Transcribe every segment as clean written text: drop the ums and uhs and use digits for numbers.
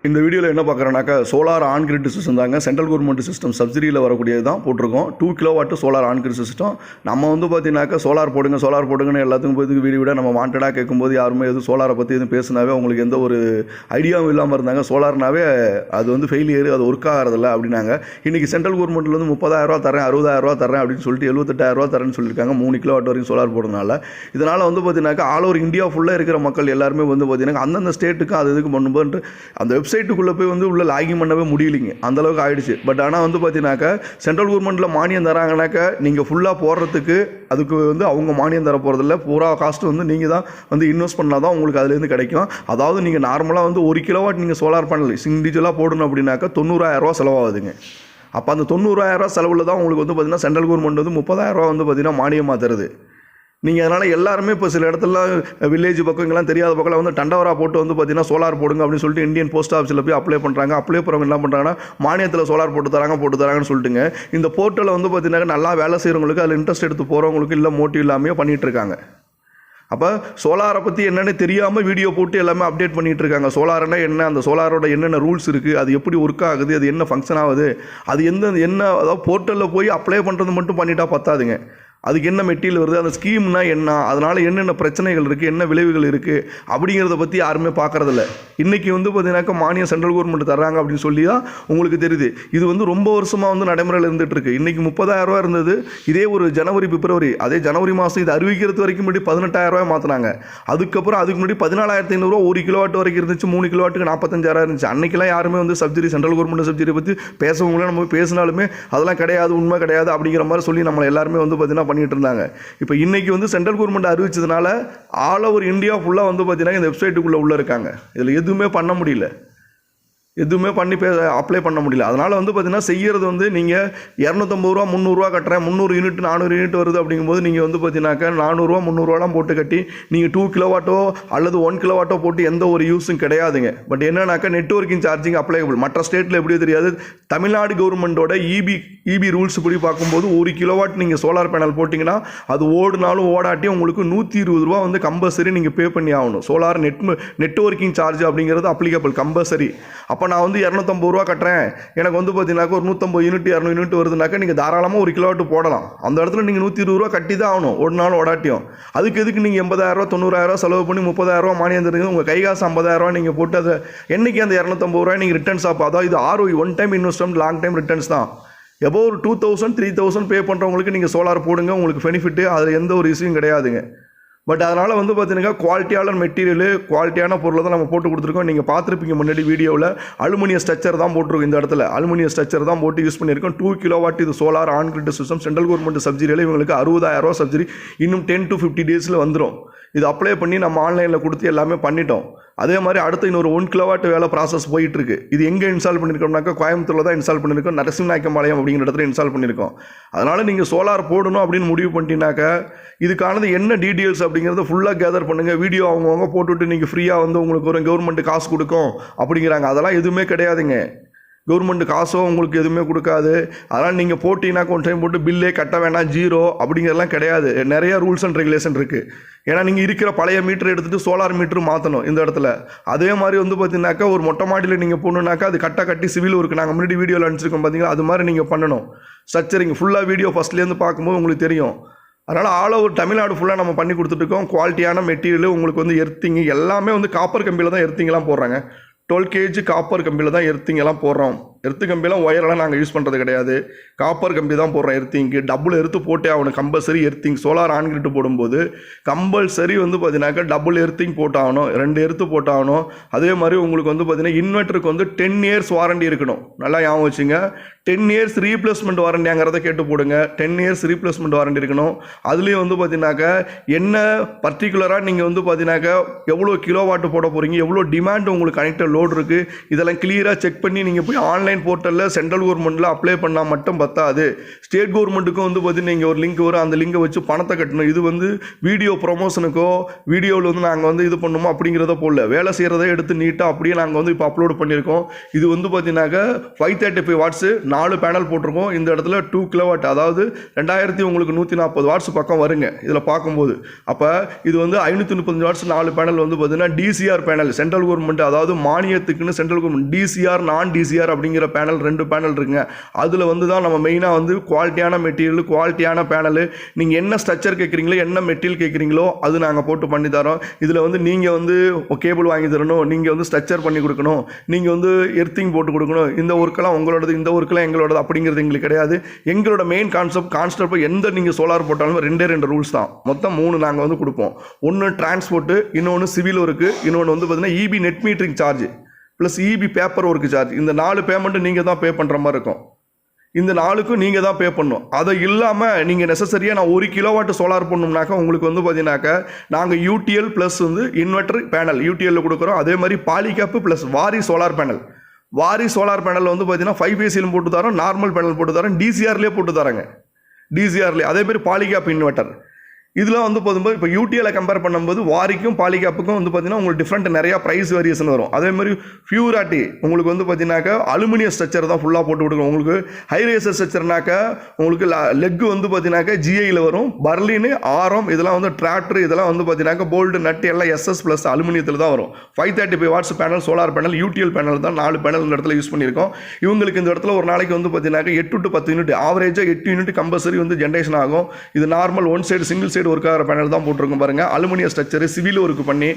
இந்த வீடியோவில் என்ன பார்க்குறோன்னாக்கா சோலார் ஆன் கிரிட் சிஸ்டம் தாங்க. சென்ட்ரல் கவர்மெண்ட் சிஸ்டம் சப்சிடியில் வரக்கூடியது தான் போட்டிருக்கோம். 2 kilowatt solar on grid system. நம்ம பார்த்தீங்கன்னாக்கா சோலார் போடுங்கன்னு எல்லாத்துக்கும் போய் வீடியோ விட நம்ம வாண்டடாக கேட்கும்போது யாருமே எதுவும் சோலாரை பற்றி எதுவும் பேசினாவே அவங்களுக்கு எந்த ஒரு ஐடியாவும் இல்லாமல் இருந்தாங்க. சோலார்னாவே அது ஃபெயிலியர், அது ஒர்க் ஆகிறதில்ல அப்படின்னாங்க. இன்றைக்கி சென்ட்ரல் கவர்மெண்ட்டில் 30,000 தரேன், 60,000 தரேன் அப்படின்னு சொல்லிட்டு 78,000 தரேன்னு சொல்லியிருக்காங்க 3 கிலோவாட் வரைக்கும் சோலார் போடுறதுனால. இதனால் பார்த்தீங்கன்னாக்கா ஆல் ஓவர் இந்தியா ஃபுல்லாக இருக்கிற மக்கள் எல்லாருமே பார்த்தீங்கன்னா அந்தந்த ஸ்டேட்டுக்கு அது இதுக்கு பண்ணும்போது அந்த வெப்சைட்டுக்குள்ளே போய் உள்ள லாகின் பண்ணவே முடியலைங்க, அந்தளவுக்கு ஆகிடுச்சு. பட் ஆனால் பார்த்தீங்கன்னாக்கா சென்ட்ரல் கவர்மெண்ட்டில் மானியம் தராங்கனாக்கா நீங்கள் ஃபுல்லாக போடுறதுக்கு அதுக்கு அவங்க மானியம் தர போகிறதில்ல. பூரா காஸ்ட் நீங்கள் தான் இன்வெஸ்ட் பண்ணால் தான் உங்களுக்கு அதுலேருந்து கிடைக்கும். அதாவது நீங்கள் நார்மலாக 1 கிலோவாட் நீங்கள் சோலார் பேனல் இண்டிவிஜுவலாக போடணும் அப்படின்னாக்கா 90,000 செலவாகுதுங்க. அப்போ அந்த 90,000 செலவில் தான் உங்களுக்கு பார்த்தீங்கன்னா சென்ட்ரல் கவர்மெண்ட் 30,000 பார்த்தீங்கன்னா மானியமாக தருது. நீங்கள் அதனால் எல்லாருமே இப்போ சில இடத்துல வில்லேஜ் பக்கம் இங்கெல்லாம் தெரியாத பக்கம் டண்டவரா போட்டு பார்த்தீங்கன்னா சோலார் போடுங்க அப்படின்னு சொல்லிட்டு இந்தியன் போஸ்ட் ஆஃபீஸில் போய் அப்ளை பண்ணுறாங்க. அப்ளை பண்ணுறவங்க என்ன பண்ணுறாங்கன்னா மானியத்தில் சோலார் போட்டு தராங்கன்னு சொல்லிட்டுங்க இந்த போர்ட்டலில் பார்த்தீங்கன்னா நல்லா வேலை செய்கிறவங்களுக்கு அதில் இன்ட்ரெஸ்ட் எடுத்து போகிறவங்களுக்கு இல்லை மோட்டிவ் இல்லாமல் பண்ணிகிட்டு இருக்காங்க. அப்போ சோலாரை பற்றி என்னென்னு தெரியாமல் வீடியோ போட்டு எல்லாமே அப்டேட் பண்ணிகிட்டு இருக்காங்க. சோலார்னா என்ன, அந்த சோலாரோட என்னென்ன ரூல்ஸ் இருக்குது, அது எப்படி ஒர்க் ஆகுது, அது என்ன ஃபங்க்ஷன் ஆகுது, அது என்ன அதாவது போர்ட்டலில் போய் அப்ளை பண்ணுறது மட்டும் பண்ணிட்டா பத்தாதுங்க. அதுக்கு என்ன மெட்டீரியல் வருது, அந்த ஸ்கீம்னா என்ன, அதனால் என்னென்ன பிரச்சனைகள் இருக்குது, என்ன விளைவுகள் இருக்குது அப்படிங்கிறத பற்றி யாருமே பார்க்குறதில்ல. இன்றைக்கி பார்த்தீங்கன்னாக்கா மானியம் சென்ட்ரல் கவர்மெண்ட் தர்றாங்க அப்படின்னு சொல்லி தான் உங்களுக்கு தெரியுது. இது ரொம்ப வருஷமாக நடைமுறையில் இருந்துகிட்டு இருக்குது. இன்றைக்கி 30,000 இருந்தது. இதே ஒரு ஜனவரி பிப்ரவரி, அதே ஜனவரி மாதம் இது அறிவிக்கிறது வரைக்கும் முன்னாடி 18,000 மாற்றினாங்க. அதுக்கப்புறம் அதுக்கு முன்னாடி 14,500 1 கிலோவாட் வரைக்கும் இருந்துச்சு. 3 கிலோவாட்டுக்கு 45,000 இருந்துச்சு. அன்றைக்கெல்லாம் யாருமே சப்சிடி சென்ட்ரல் கவர்மெண்ட் சப்சிடி பற்றி பேசவங்களே நம்ம பேசினாலுமே அதெல்லாம் கிடையாது, உண்மை கிடையாது அப்படிங்கிற மாதிரி சொல்லி நம்மளை எல்லாருமே பார்த்தீங்கன்னா பண்ணிட்டு இருந்தாங்க. இப்போ இன்னைக்கு சென்ட்ரல் கவர்மெண்ட் அறிவிச்சதுனால ஆல் ஓவர் இந்தியா ஃபுல்லாக பார்த்தீங்கன்னா இந்த வெப்சைட்டுக்குள்ளே உள்ள இருக்காங்க. இதில் எதுவுமே பண்ண முடியல, எதுவுமே பண்ணி அப்ளை பண்ண முடியல. அதனால் பார்த்தீங்கன்னா செய்கிறது நீங்கள் 250 ரூபா 300 ரூபா கட்டுறேன், 300 யூனிட் 400 யூனிட் வருது அப்படிங்கும்போது நீங்கள் பார்த்தீங்கன்னாக்கா 400 ரூபா 300 ரூபாலாம் போட்டு கட்டி நீங்கள் 2 கிலோவாட்டோ அல்லது 1 கிலோவாட்டோ போட்டு எந்த ஒரு யூஸும் கிடையாதுங்க. பட் என்னன்னாக்கா நெட்வொர்க்கிங் சார்ஜிங் அப்ளைபிள். மற்ற ஸ்டேட்டில் எப்படி தெரியாது, தமிழ்நாடு கவர்மெண்ட்டோட இபி ரூல்ஸ் படி பார்க்கும்போது 1 கிலோவாட் நீங்கள் சோலார் பேனல் போட்டிங்கன்னா அது ஓடுனாலும் ஓடாட்டி உங்களுக்கு 120 ரூபா கம்பல்சரி நீங்கள் பே பண்ணி ஆகணும். சோலார் நெட்வொர்க்கிங் சார்ஜ் அப்படிங்கிறது அப்ளிகபிள் கம்பல்சரி. அப்போ நான் 250 ரூபா கட்டுறேன், எனக்கு பார்த்தீங்கன்னாக்கா ஒரு 150 யூனிட் 200 யூனிட் வருதுனாக்கா நீங்கள் தாராளமாக 1 கிலோவாட் போடலாம். அந்த இடத்துல நீங்கள் 120 ரூபா கட்டி தான் ஆகணும், ஒரு நாள் ஓடாட்டியும். அதுக்கு எதுக்கு நீங்கள் 80,000 90,000 செலவு பண்ணி 30,000 மானியம் தருங்க, உங்கள் கை காசு 50,000 நீங்கள் போட்டு அதை என்றைக்கு அந்த 250 ரூபாய் நீங்கள் ரிட்டர்ன்ஸ் ஆகும். அதாவது இது ROI, one time investment, long time returns தான். எபோவ் ஒரு 2,000 3,000 பே பண்ணுறவங்களுக்கு நீங்கள் சோலார் போடுங்க, உங்களுக்கு பெனிஃபிட்டு, அதில் எந்த ஒரு இஷ்யூவும் கிடையாதுங்க. பட் அதனால் பார்த்தீங்கன்னா குவாலிட்டியான மெட்டீரியல், குவாலிட்டியான பொருளை தான் நம்ம போட்டு கொடுத்துருக்கோம். நீங்கள் பார்த்துருப்பீங்க முன்னாடி வீடியோவில் அலுமினியம் ஸ்ட்ரக்சர் தான் போட்டிருக்கோம். இந்த இடத்துல அலுமினியம் ஸ்ட்ரக்சர் தான் போட்டு யூஸ் பண்ணியிருக்கோம். 2 கிலோவாட் இது solar on grid system. Central government சப்சிடியில் இவங்களுக்கு 60,000 சப்சிடி இன்னும் 10 to 50 டேஸில் வந்துடும். இது அப்ளை பண்ணி நம்ம ஆன்லைனில் கொடுத்து எல்லாமே பண்ணிட்டோம். அதே மாதிரி அடுத்து இன்னொரு 1 கிலோவாட் வேலை ப்ராசஸ் போயிட்டுருக்கு. இது எங்கே இன்ஸ்டால் பண்ணியிருக்கோம்னாக்கா கோயம்புத்தூரில் தான் இன்ஸ்டால் பண்ணியிருக்கோம், நரசிம்மநாயக்கம்பாளையம் அப்படிங்கிற இடத்துல இன்ஸ்டால் பண்ணியிருக்கோம். அதனால் நீங்கள் சோலார் போடணும் அப்படின்னு முடிவு பண்ணிட்டீங்கன்னாக்கா இதுக்கானது என்ன டீட்டெயில்ஸ் அப்படிங்கிறத ஃபுல்லாக கேதர் பண்ணுங்கள். வீடியோ அவங்கவுங்க போட்டுவிட்டு நீங்கள் ஃப்ரீயாக உங்களுக்கு ஒரு கவர்மெண்ட் காசு கொடுக்கும் அப்படிங்கிறாங்க. அதெல்லாம் எதுவுமே கிடையாதுங்க. கவர்மெண்ட் காசோ உங்களுக்கு எதுவுமே கொடுக்காது. அதனால் நீங்கள் போட்டிங்கனாக்கா ஒன் டைம் போட்டு பில்லே கட்ட வேணாம், ஜீரோ அப்படிங்கிறதெல்லாம் கிடையாது. நிறையா ரூல்ஸ் அண்ட் ரெகுலேஷன் இருக்குது. ஏன்னா நீங்கள் இருக்கிற பழைய மீட்டர் எடுத்துகிட்டு சோலார் மீட்டர் மாற்றணும் இந்த இடத்துல. அதே மாதிரி பார்த்தீங்கன்னாக்கா ஒரு மொட்டை மாடியில் நீங்கள் போடணுன்னாக்கா அது கட்டி சிவில் ஒர்க் நாங்கள் முன்னாடி வீடியோவில் அனுப்பிச்சிருக்கோம் பார்த்தீங்களா, அது மாதிரி நீங்கள் பண்ணணும். ஸ்ட்ரக்சரிங் ஃபுல்லாக வீடியோ ஃபஸ்ட்லேருந்து பார்க்கும்போது உங்களுக்கு தெரியும். அதனால் ஆல் ஓவர் தமிழ்நாடு ஃபுல்லாக நம்ம பண்ணி கொடுத்துட்ருக்கோம். குவாலிட்டியான மெட்டீரியல் உங்களுக்கு எர்த்திங் எல்லாமே காப்பர் கம்பியில் தான் எர்த்திங்கெல்லாம் போடுறாங்க. 12 kg காப்பர் கம்பியில் தான் எர்த்திங்கெல்லாம் போடுறோம். எர்த்து கம்பியெல்லாம் ஒயரெல்லாம் நாங்கள் யூஸ் பண்ணுறது கிடையாது, காப்பர் கம்பி தான் போடுறோம். எர்த்திங்கு டபுள் எர்த்து போட்டே ஆகணும் compulsory. Earthing solar on grid போடும்போது கம்பல்சரி பார்த்தீங்கன்னாக்கா டபுள் எர்த்திங் போட்டாகணும், 2 எர்த்து போட்டாகணும். அதே மாதிரி உங்களுக்கு பார்த்தீங்கன்னா இன்வெர்ட்டருக்கு 10 years வாரண்டி இருக்கணும். நல்லா ஞாபகம் வச்சுங்க, 10 years ரீப்ளேஸ்மெண்ட் வாரண்டிங்கிறத கேட்டு போடுங்க. 10 years ரீப்ளேஸ்மெண்ட் வாரண்டி இருக்கணும். அதுலேயும் பார்த்தீங்கன்னாக்கா என்ன பர்டிகுலராக நீங்கள் பார்த்தீங்கன்னாக்கா எவ்வளோ கிலோவாட்டு போட போகிறீங்க, எவ்வளோ டிமாண்ட் உங்களுக்கு கனெக்டட் லோடு இருக்குது, இதெல்லாம் கிளியராக செக் பண்ணி நீங்கள் போய் ஆன்லைன் ஆன்லைன் போர்ட்டலில் சென்ட்ரல் கவர்மெண்ட்டில் அப்ளை பண்ணால் மட்டும் பத்தாது. ஸ்டேட் கவர்மெண்ட்டுக்கும் வந்து பார்த்தீங்கன்னா நீங்கள் ஒரு லிங்க் வரும், அந்த லிங்கை வச்சு பணத்தை கட்டணும். இது வந்து வீடியோ ப்ரொமோஷனுக்கோ வீடியோவில் வந்து நாங்கள் வந்து இது பண்ணணுமோ அப்படிங்கிறத போடல. வேலை செய்கிறத எடுத்து நீட்டாக அப்படியே நாங்கள் வந்து இப்போ அப்லோட் பண்ணியிருக்கோம். இது வந்து பார்த்தீங்கன்னாக்கா 535 வாட்ஸு 4 பேனல் போட்டிருக்கோம். இந்த இடத்துல 2 கிலோவாட், அதாவது 2140 வாட்ஸ் பக்கம் வருங்க இதில் பார்க்கும்போது. அப்போ இது வந்து 535 வாட்ஸ் 4 பேனல் வந்து பார்த்தீங்கன்னா டிசிஆர் பேனல், சென்ட்ரல் கவர்மெண்ட், அதாவது மானியத்துக்குன்னு சென்ட்ரல் கவர்மெண்ட் டிசிஆர் நான் டிசிஆர் அப்படிங்கிற பேனல் 2 பேனல் இருக்குங்க. அதில் வந்து தான் நம்ம மெயினாக வந்து குவாலிட்டியான மெட்டீரியல், குவாலிட்டியான பேனலு, நீங்கள் என்ன ஸ்ட்ரக்சர் கேட்குறீங்களோ, என்ன மெட்டீரியல் கேட்குறீங்களோ அது நாங்கள் போட்டு பண்ணி தரோம். இதில் வந்து நீங்கள் வந்து கேபிள் வாங்கி தரணும், நீங்கள் வந்து ஸ்ட்ரக்சர் பண்ணி கொடுக்கணும், நீங்கள் வந்து எர்த்திங் போட்டு கொடுக்கணும், இந்த ஒர்க்கெல்லாம் உங்களோடது, இந்த ஒர்க்கெல்லாம் எங்களோடது அப்படிங்கிறது எங்களுக்கு கிடையாது. எங்களோட மெயின் கான்செப்ட் எந்த நீங்கள் சோலார் போட்டாலும் 2 ரூல்ஸ் தான். மொத்தம் 3 நாங்கள் வந்து கொடுப்போம். ஒன்று டிரான்ஸ்போர்ட்டு, இன்னொன்று சிவில் ஒர்க்கு, இன்னொன்று வந்து பார்த்தீங்கன்னா EB net metering charge plus EB paper work charge. இந்த 4 பேமெண்ட்டு நீங்கள் தான் பே பண்ணுற மாதிரி இருக்கும். இந்த 4க்கும் நீங்கள் தான் பே பண்ணணும். அதை இல்லாமல் நீங்கள் நெசசரியாக நான் 1 கிலோவாட் சோலார் பண்ணணும்னாக்கா உங்களுக்கு வந்து பார்த்தீங்கன்னாக்கா நாங்கள் யூடிஎல் ப்ளஸ் வந்து இன்வெர்டர் பேனல் யூடிஎல்ல கொடுக்குறோம். அதே மாதிரி பாலிகேப்பு ப்ளஸ் வாரி சோலார் பேனல். வாரி சோலார் பேனல் வந்து பார்த்தீங்கன்னா 5 ஏசியிலும் போட்டு தரோம், நார்மல் பேனல் போட்டு தரோம், டிசிஆர்லேயே போட்டு தராங்க. டிசிஆர்லேயே அதே மாதிரி பாலிகேப் இன்வெர்டர். இதில் வந்து போதும்போது இப்போ யூடிஎல்லை கம்பேர் பண்ணும்போது வாரிக்கும் பாலிகேப்புக்கும் வந்து பார்த்தீங்கன்னா உங்களுக்கு டிஃப்ரெண்ட் நிறையா ப்ரைஸ் வேரியேஷன் வரும். அதே மாதிரி பியூராட்டி உங்களுக்கு வந்து பார்த்தீங்கன்னாக்கா அலுமினியம் ஸ்ட்ரக்சர் தான் ஃபுல்லாக போட்டு கொடுக்கும். உங்களுக்கு ஹை ரேசர் ஸ்ட்ரக்சர்னாக்கா உங்களுக்கு லெக்கு வந்து பார்த்தீங்கன்னாக்கா ஜிஐயில் வரும், பர்லின், ஆரம், இதெல்லாம் வந்து டிராக்டர், இதெல்லாம் வந்து பார்த்தீங்கன்னாக்கா போல்டு நட்டு எல்லாம் எஸ்எஸ் ப்ளஸ் அலுமினியத்தில் தான் வரும். 535 watts panel, solar panel, UTL panel தான் 4 பேனல் இந்த இடத்துல யூஸ் பண்ணியிருக்கோம். இவங்களுக்கு இந்த இடத்துல ஒரு நாளைக்கு வந்து பார்த்தீங்கன்னாக்கா 8 to 10 யூனிட், ஆவரேஜாக 8 யூனிட் கம்பல்சரி வந்து ஜென்ரேஷன் ஆகும். இது normal one side single side work ஆகிற பேனல் தான் போட்டிருக்கும் பாருங்க. அலுமினியம் ஸ்ட்ரக்சர், சிவில் ஒர்க் பண்ணி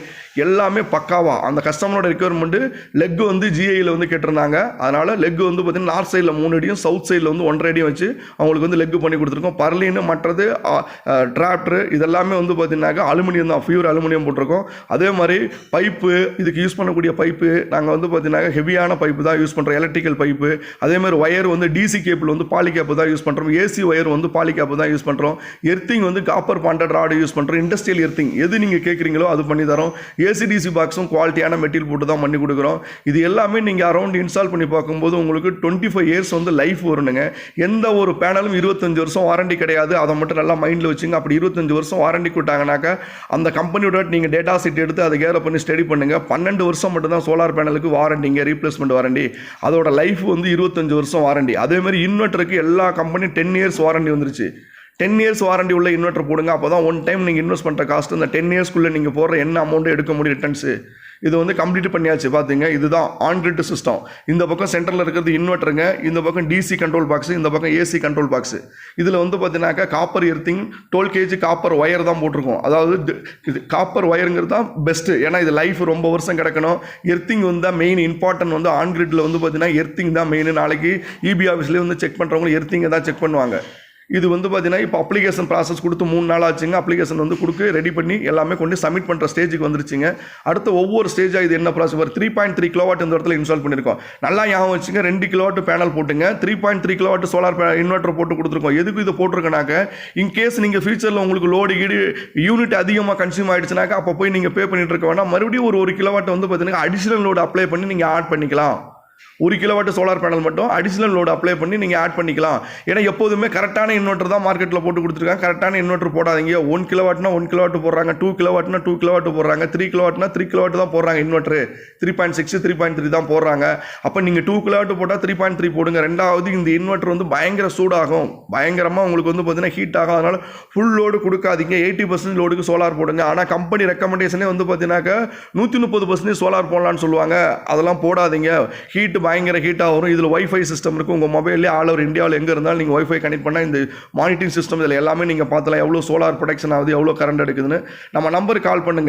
எல்லாமே பக்காவா. அந்த கஸ்டமரோட ரெக்யர்மெண்ட் லெக் வந்து ஜிஐயில் வந்து கேட்டிருந்தாங்க. அதனால லெக் வந்து பார்த்தீங்கன்னா நார்த் சைடில் 3 அடியும், சவுத் சைடில் வந்து 1.5 அடியும் வச்சு அவங்களுக்கு வந்து லெக் பண்ணி கொடுத்துருக்கோம். பர்லின்னு மற்றது டிராப்டர் இதெல்லாமே வந்து பார்த்தீங்கன்னாக்கா அலுமினியம் தான், பியூர் அலுமினியம் போட்டிருக்கோம். அதே மாதிரி பைப்பு, இதுக்கு யூஸ் பண்ணக்கூடிய பைப்பு நாங்கள் வந்து பார்த்தீங்கன்னா ஹெவியான பைப்பு தான் யூஸ் பண்ணுறோம், எலக்ட்ரிக்கல் பைப்பு. அதே மாதிரி ஒயர் வந்து டிசி கேபிள் வந்து பாலிகேப்பு தான் யூஸ் பண்ணுறோம், ஏசி ஒயர் வந்து பாலிகேப்பு தான் யூஸ் பண்ணுறோம். எர்த்திங் வந்து காப்பர் பாண்டட் ராடு யூஸ் பண்ணுறோம். இண்டஸ்ட்ரியல் எர்த்திங் எது நீங்கள் கேட்குறீங்களோ அது பண்ணி தரோம். ஏசிடிசி பாக்ஸும் குவாலிட்டியான மெட்டீரியல் போட்டு தான் பண்ணி கொடுக்குறோம். இது எல்லாமே நீங்கள் அரௌண்ட் இன்ஸ்டால் பண்ணி பார்க்கும்போது உங்களுக்கு 25 இயர்ஸ் வந்து லைஃப் வருணுங்க. எந்த ஒரு பேனலும் 25 வருஷம் வாரண்டி கிடையாது. அதை மட்டும் நல்லா மைண்டில் வச்சுங்க. அப்படி 25 வருஷம் வாரண்டி கொடுத்தாங்கனாக்கா அந்த கம்பெனியோட நீங்கள் டேட்டா செட் எடுத்து அதை கேர் பண்ணி ஸ்டடி பண்ணுங்கள். 12 வருஷம் மட்டும் தான் சோலார் பேனலுக்கு வாரண்டிங்க, ரீப்ளேஸ்மெண்ட் வாரண்டி. அதோட லைஃப் வந்து 25 வருஷம் வாரண்டி. அதே மாதிரி இன்வெர்ட்டருக்கு எல்லா கம்பெனியும் 10 இயர்ஸ் வாரண்டி வந்துருச்சு. 10 இயர்ஸ் வாரண்டி உள்ள இன்வெர்ட்டர் போடுங்க. அப்போ தான் ஒன் டைம் நீங்கள் இன்வெஸ்ட் பண்ணுற காஸ்ட் இந்த 10 இயர்ஸ்க்குள்ளே நீங்கள் போடுற என்ன அமௌண்ட்டு எடுக்க முடியும் ரிட்டர்ன்ஸு. இது வந்து கம்ப்ளீட் பண்ணியாச்சு. பார்த்துங்க, இதுதான் ஆன் கிரிட் சிஸ்டம். இந்த பக்கம் சென்டரில் இருக்கிறது இன்வெர்ட்டருங்க, இந்த பக்கம் டிசி கண்ட்ரோல் பாக்ஸ், இந்த பக்கம் ஏசி கண்ட்ரோல் பாக்ஸ். இதில் வந்து பார்த்தீங்கன்னாக்கா copper earthing 12 kg copper wire தான் போட்டிருக்கோம். அதாவது இது காப்பர் ஒயருங்கிறது தான் பெஸ்ட்டு. ஏன்னா இது லைஃப் ரொம்ப வருஷம் கிடக்கணும். எர்த்திங் வந்து தான் மெயின் இம்பார்ட்டன்ட். வந்து ஆன் கிரிட்டில் வந்து பார்த்தீங்கன்னா எர்த்திங் தான் மெயின். நாளைக்கு இபி ஆஃபீஸ்லேயே வந்து செக் பண்ணுறவங்க எர்த்திங்கை தான் செக் பண்ணுவாங்க. இது வந்து பார்த்தீங்கன்னா இப்போ அப்ளிகேஷன் ப்ராசஸ் கொடுத்து 3 நாள் ஆச்சுங்க. அப்ளிகேஷன் வந்து கொடுக்க ரெடி பண்ணி எல்லாமே கொண்டு சப்மிட் பண்ணுற ஸ்டேஜுக்கு வந்துருச்சுங்க. அடுத்து ஒவ்வொரு ஸ்டேஜாக இது என்ன ப்ராசஸ் வரும். 3.3 கிலோவாட் இந்த இடத்துல இன்ஸ்டால் பண்ணியிருக்கோம். நல்லா ஞாபகம் வச்சுங்க, 2 கிலோவாட் பேனல் போட்டுங்க, 3.3 கிலோவாட் சோலார் இன்வெர்ட்டர் போட்டு கொடுத்துருக்கோம். எதுக்கு இது போட்டிருக்கனாக்க இன்கேஸ் நீங்கள் ஃபியூச்சரில் உங்களுக்கு லோடு கீடு யூனிட் அதிகமாக கன்சியூம் ஆகிடுச்சுனாக்கா அப்போ போய் நீங்கள் பே பண்ணிட்டு இருக்க வேணாம். மறுபடியும் ஒரு கிலோவாட் வந்து பார்த்தீங்கன்னா அடிஷனல் லோடு அப்ளை பண்ணி நீங்கள் ஆட் பண்ணிக்கலாம். 1 கிலோவாட் சோலார் பேனல் மட்டும் அடிஷனல் லோடு அப்ளை பண்ணி நீங்கள் ஆட் பண்ணிக்கலாம். ஏன்னா எப்போதுமே கரெக்டான இன்வெர்ட்டர் தான் மார்க்கெட்டில் போட்டு கொடுத்துருக்காங்க. கரெக்டான இன்வெர்ட்டர் போடாதீங்க. 1 கிலோவாட்னா 1 கிலோவாட் போடுறாங்க, 2 கிலோவாட்னா 2 கிலோவாட் போடுறாங்க, 3 கிலோவாட்னா 3 கிலோவாட் தான் போடுறாங்க. இன்வெர்ட்டர் 3.6 3.3 தான் போடுறாங்க. அப்போ நீங்கள் 2 கிலோவாட் போட்டால் 3.3 போடுங்க. ரெண்டாவது இந்த இன்வெர்ட்டர் வந்து பயங்கர சூடாகும், பயங்கரமாக உங்களுக்கு வந்து பார்த்தீங்கன்னா ஹீட் ஆகும். அதனால் ஃபுல் லோடு கொடுக்காதீங்க. 80% லோடுக்கு சோலார் போடுங்க. ஆனால் கம்பெனி ரெக்கமெண்டேஷனே வந்து பார்த்தீங்கன்னாக்கா 130% சோலார் போடலான்னு சொல்லுவாங்க. அதெல்லாம் போடாதீங்க. ஹீட் பயங்கர ஹீட்டாக வரும். இதில் வைஃபை சிஸ்டம் இருக்குது. உங்கள் மொபைல்லே ஆல் ஓவர் இந்தியாவில் எங்கே இருந்தாலும் நீங்கள் வைஃபை கனெக்ட் பண்ணால் இந்த மானிட்டரிங் சிஸ்டம் இதில் எல்லாமே நீங்கள் பார்த்தலாம். எவ்வளோ சோலார் ப்ரொடக்ஷன் ஆகுது, எவ்வளோ கரண்ட் எடுக்குதுன்னு. நம்ம நம்பருக்கு கால் பண்ணுங்கள்.